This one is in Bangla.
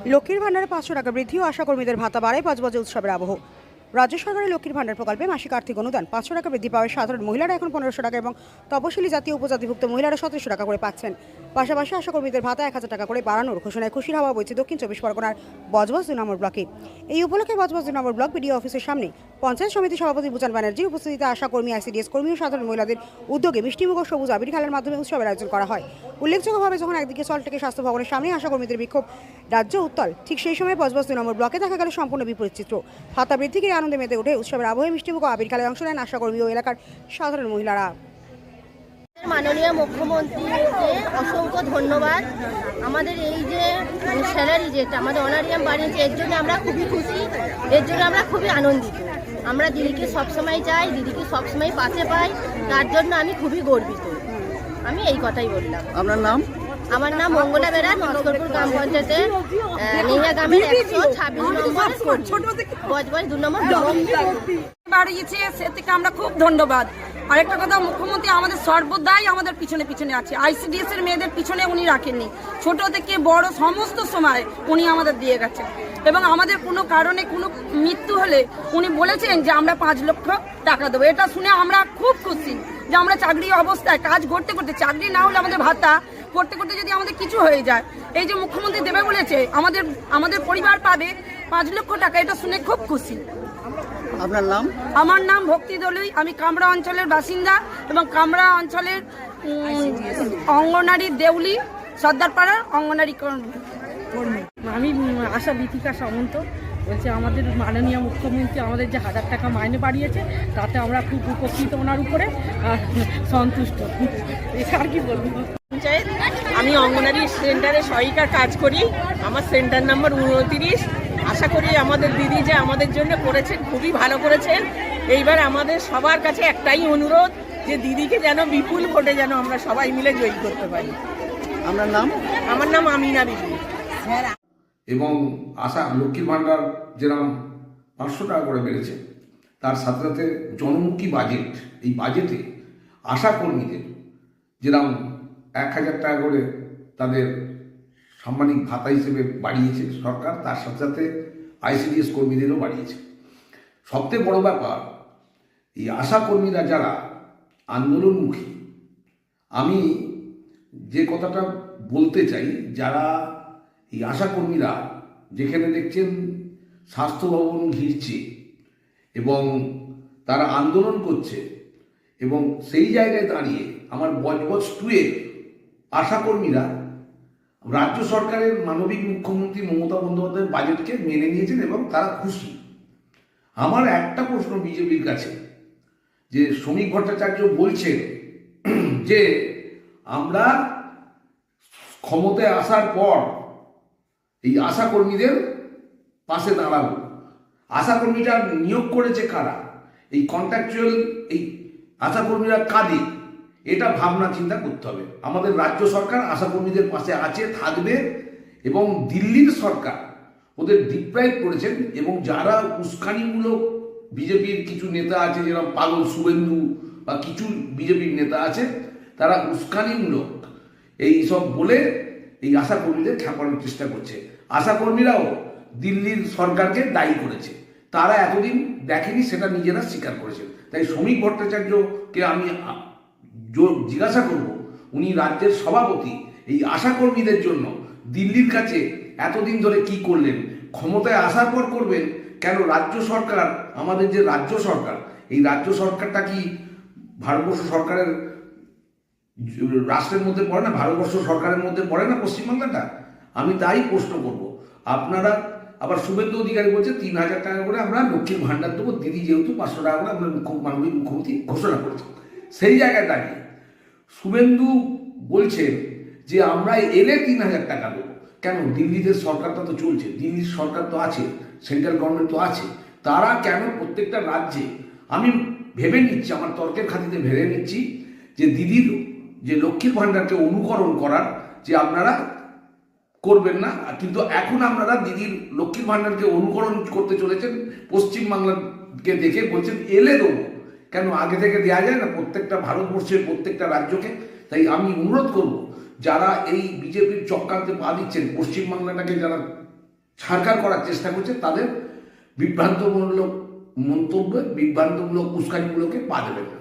লক্ষ্মীর ভান্ডারে 500 টাকা বৃদ্ধি ও আশাকর্মীদের ভাতা বাড়ায় 5 বছর উৎসবের আবহ। রাজ্য সরকারের লক্ষ্মীর ভান্ডার প্রকল্পে মাসিক আর্থিক অনুদান 500 টাকা বৃদ্ধি পাওয়ায় সাধারণ মহিলারা এখন 1500 টাকা এবং তপশিলি জাতি ও উপজাতিভুক্ত মহিলারা 1700 টাকা করে পাচ্ছেন। পাশাপাশি আশাকর্মীদের ভাতা 1000 টাকা করে বাড়ানোর ঘোষণায় খুশির হাওয়া বইছে দক্ষিণ 24 পরগনার বজবজ 2 নম্বর ব্লকে। এই উপলক্ষে বজবজ 2 নম্বর ব্লক বিডিও অফিসের সামনে পঞ্চায়েত সমিতি সভাপতি বুচান ব্যানার্জির উপস্থিতিতে আশাকর্মী, আইসিডিএস কর্মী ও সাধারণ মহিলাদের উদ্যোগে মিষ্টিমুখ ও সবুজ আবির খেলার মাধ্যমে উৎসবের আয়োজন করা হয়। উল্লেখযোগ্যভাবে যখন একদিকে সল্টলেকে স্বাস্থ্য ভবনের সামনে আশাকর্মীদের বিক্ষোভ রাজ্য উত্তাল, ঠিক সেই সময় বজবজ 2 নম্বর ব্লকে দেখা গেল সম্পূর্ণ বিপরীত চিত্র। ভাতা বৃদ্ধিকে আনন্দে মেতে উঠে উৎসবের আবহে মিষ্টিমুখ ও আবির খেলায় অংশ নেন আশাকর্মী ও এলাকার সাধারণ মহিলারা। মাননীয় মুখ্যমন্ত্রীকে অসংখ্য ধন্যবাদ। আমাদের এই যে স্যালারি যেটা আমাদের অনারিয়াম বাড়িয়েছে, এর জন্য আমরা খুবই খুশি, এর জন্য আমরা খুবই আনন্দিত। আমরা দিদিকে সবসময় চাই, দিদিকে সবসময় পাশে পাই, তার জন্য আমি খুবই গর্বিত। আমি এই কথাই বললাম। আপনার নাম? আমার নাম মঙ্গলা বেরা, নস্করপুর গ্রাম পঞ্চায়েতের নেহিয়া গ্রামের 126 নম্বর বজবজ 2 নম্বর ব্লক বাড়িয়েছে, সে থেকে আমরা খুব ধন্যবাদ। আরেকটা কথা, মুখ্যমন্ত্রী আমাদের সর্বদাই আমাদের পিছনে পিছনে আছে। আইসিডিএস এর মেয়েদের পিছনে উনি রাখেননি, ছোট থেকে বড় সমস্ত সময় উনি আমাদের দিয়ে গেছেন। এবং আমাদের কোনো কারণে কোনো মৃত্যু হলে উনি বলেছেন যে আমরা 5 লক্ষ টাকা দেবো। এটা শুনে আমরা খুব খুশি যে আমরা চাকরি অবস্থায় কাজ করতে করতে, চাকরি না হলে আমাদের ভাতা করতে করতে যদি আমাদের কিছু হয়ে যায়, এই যে মুখ্যমন্ত্রী দেবে বলেছে, আমাদের পরিবার পাবে 5 লক্ষ টাকা। এটা শুনে খুব খুশি। আপনার নাম? আমার নাম ভক্তি দলুই, আমি কামরা অঞ্চলের বাসিন্দা এবং কামরা অঞ্চলের অঙ্গনারী দেউলি সর্দারপাড়ার অঙ্গনারী কর্মী। আমি আশা বিথিকা সামন্ত বলছি, আমাদের মাননীয় মুখ্যমন্ত্রী আমাদের যে 1000 টাকা মাইনে বাড়িয়েছে, তাতে আমরা খুব উপকৃত ওনার উপরে সন্তুষ্ট। আর কি বলবো। পঞ্চায়েত, আমি অঙ্গনারী সেন্টারে সহায়িকার কাজ করি। আমার সেন্টার নাম্বার 29। আশা করি আমাদের দিদি যে আমাদের জন্য করেছেন, খুবই ভালো করেছেন। এইবার আমাদের সবার কাছে একটাই অনুরোধ যে দিদিকে যেন বিপুল ভোটে যেন আমরা সবাই মিলে জয়ী করতে পারি। আপনার নাম? আমার নাম আমিনা বিবি। এবং আশা লক্ষ্মীর ভাণ্ডার যেরকম 500 টাকা করে বেড়েছে, তার সাথে সাথে জনমুখী বাজেট, এই বাজেটে আশা কর্মীদের যেরকম 1000 টাকা করে তাদের সাম্মানিক ভাতা হিসেবে বাড়িয়েছে সরকার, তার সাথে সাথে আইসিডিএস কর্মীদেরও বাড়িয়েছে। সবথেকে বড় ব্যাপার, এই আশা কর্মীরা যারা আন্দোলনমুখী, আমি যে কথাটা বলতে চাই, যারা এই আশাকর্মীরা যেখানে দেখছেন স্বাস্থ্য ভবন ঘিরছে এবং তারা আন্দোলন করছে, এবং সেই জায়গায় দাঁড়িয়ে আমার বজবজ 2-এর আশাকর্মীরা রাজ্য সরকারের মানবিক মুখ্যমন্ত্রী মমতা বন্দ্যোপাধ্যায়ের বাজেটকে মেনে নিয়েছেন এবং তারা খুশি। আমার একটা প্রশ্ন বিজেপির কাছে, যে শ্রমিক ভট্টাচার্য বলছেন যে আমরা ক্ষমতায় আসার পর এই আশাকর্মীদের পাশে দাঁড়াবো। আশাকর্মীরা নিয়োগ করেছে কারা, এই কন্ট্রাকচুয়াল এই আশাকর্মীরা কাদের, এটা ভাবনা চিন্তা করতে হবে। আমাদের রাজ্য সরকার আশাকর্মীদের পাশে আছে, থাকবে, এবং দিল্লির সরকার ওদের ডিপ্রাইভ করেছেন। এবং যারা উস্কানিমূলক বিজেপির কিছু নেতা আছে, যেরকম পাগল শুভেন্দু বা কিছু বিজেপির নেতা আছে, তারা উস্কানিমূলক এই সব বলে এই আশাকর্মীদের ঠেকানোর চেষ্টা করছে। আশাকর্মীরাও দিল্লির সরকারকে দায়ী করেছে, তারা এতদিন দেখেনি, সেটা নিজেরা স্বীকার করেছেন। তাই শ্রমিক ভট্টাচার্যকে আমি জিজ্ঞাসা করব, উনি রাজ্যের সভাপতি, এই আশাকর্মীদের জন্য দিল্লির কাছে এতদিন ধরে কি করলেন, ক্ষমতায় আসার পর করবেন কেন? রাজ্য সরকার, আমাদের যে রাজ্য সরকার, এই রাজ্য সরকারটা কি ভারতবর্ষ সরকারের রাষ্ট্রের মধ্যে পড়ে না, ভারতবর্ষ সরকারের মধ্যে পড়ে না পশ্চিমবাংলাটা? আমি তাই প্রশ্ন করব। আপনারা আবার শুভেন্দু অধিকারী বলছে 3000 টাকা করে আমরা লক্ষ্মীর ভাণ্ডার দেবো, দিদি যেহেতু 500 টাকা করে আমরা মানবিক মুখ্যমন্ত্রী ঘোষণা করেছে, সেই জায়গায় দাঁড়িয়ে শুভেন্দু বলছে যে আমরা এলে 3000 টাকা দেবো। কেন? দিল্লিতে সরকারটা তো চলছে, দিল্লির সরকার তো আছে, সেন্ট্রাল গভর্নমেন্ট তো আছে, তারা কেন প্রত্যেকটা রাজ্যে, আমি ভেবে নিচ্ছি, আমার তর্কের খাতিরে ভেবে নিচ্ছি যে দিদির যে লক্ষ্মীর ভাণ্ডারকে অনুকরণ করার যে আপনারা করবেন না, কিন্তু এখন আপনারা দিদির লক্ষ্মীর ভাণ্ডারকে অনুকরণ করতে চলেছেন, পশ্চিমবাংলাকে দেখে বলছেন এলে দেবো। কেন আগে থেকে দেওয়া যায় না প্রত্যেকটা ভারতবর্ষের প্রত্যেকটা রাজ্যকে? তাই আমি অনুরোধ করব, যারা এই বিজেপির চক্রান্তে পা দিচ্ছেন, পশ্চিমবাংলাটাকে যারা ছাড়কার করার চেষ্টা করছে, তাদের বিভ্রান্তমূলক মন্তব্যে, বিভ্রান্তমূলক উস্কানিগুলোকে পা দেবেন না।